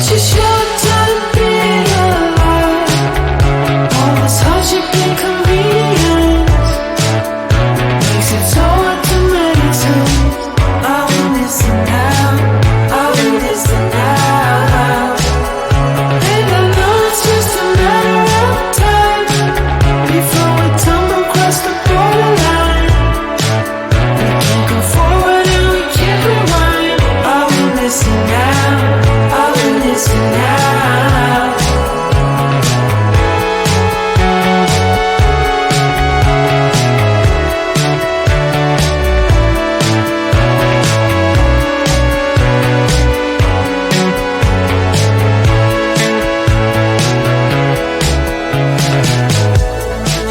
Such a short time being alive. All this hardship and convenience makes it so hard to make sense. I will listen now, I will listen now. And I know it's just a matter of time before we tumble across the borderline. We can't go forward and we can't rewind. I will listen now, I will listen now.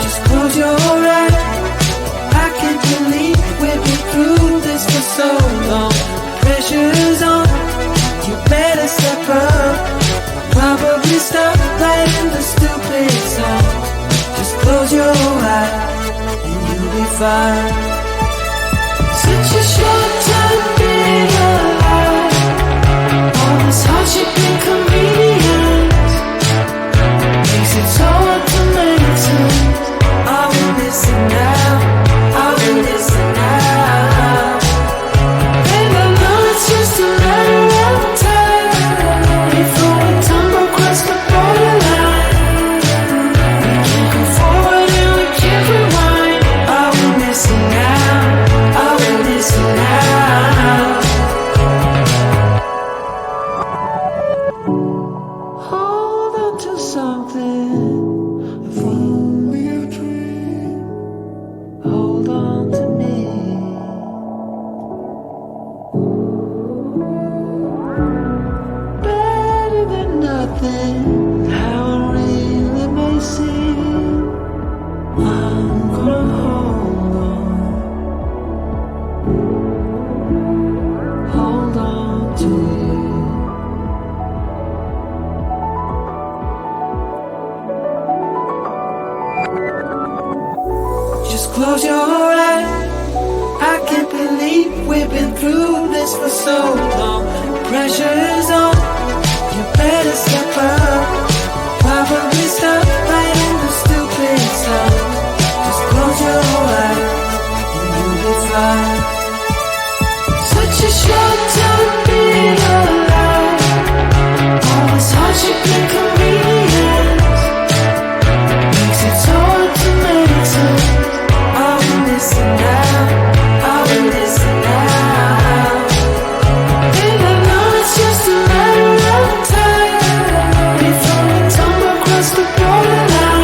Just close your eyes. I can't believe we've been through this for so long. Pressure's on, you better step up. Probably stop playing the stupid song. Just close your eyes and you'll be fine. Such a short time being alive. All this hardship and convenience makes it so hard to make sense. I will listen now, I will listen now. And I know it's just a matter of time before we tumble across the borderline. We can't go forward and we can't rewind. I will listen now, I will listen now. Hold on to something, if only a dream. Hold on to me. Better than nothing, how it really may seem. I'm gonna hold on to you. Just close your eyes. I can't believe we've been through this for so long. Pressure is on, you better step up. Probably stop playing the stupid song. Just close your eyes and you'll be fine. Such a short time being alive. All this hardship and convenience makes it so hard to make sense. I will listen now, I will listen now. And I know it's just a matter of time before we tumble across the borderline.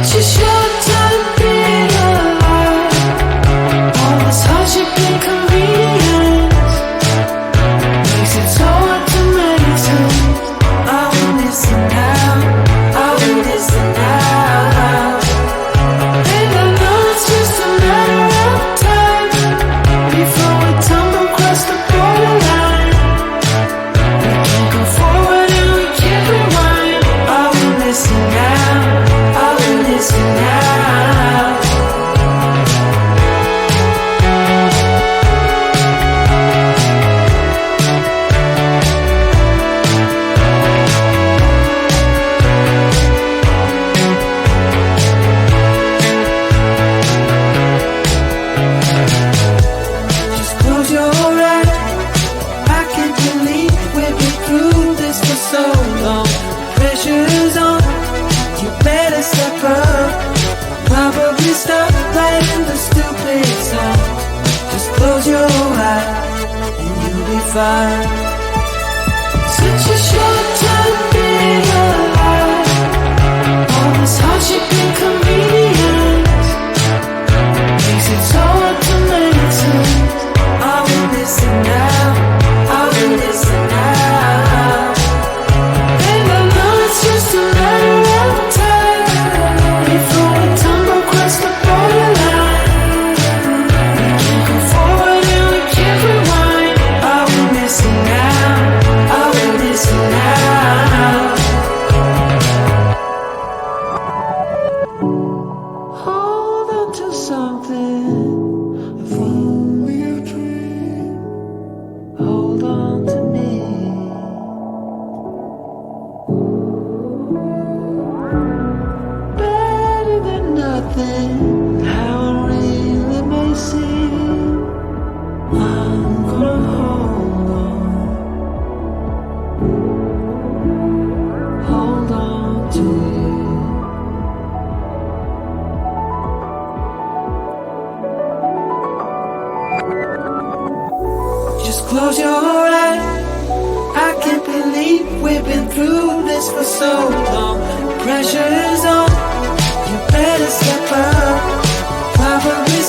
Such a short time being alive. All this hardship and inconvenience makes it so hard to make sense. I will listen now, I will listen now. And I know it's just a matter of time before we tumble across the borderline. We can't go forward and we can't rewind. I will listen now, I will listen now. Just close your eyes. I can't believe we've been through this for so long. Pressure's on, you better step up. Probably stop playing the stupid song. Just close your eyes and you'll be fine. Such a short time being alive. All this hardship and inconvenience makes it so hard to make sense. I will listen now, I will listen now. And I know it's just a matter of time before we tumble across the borderline. We can't go forward and we can't rewind. I will listen now, I will listen now. Hold on to something, if only a dream. Hold on to me. Better than nothing, how it really may seem. I'm gonna hold on to you. Just close your eyes. I can't believe we've been through this for so long. Pressure's on, you better step up. Probably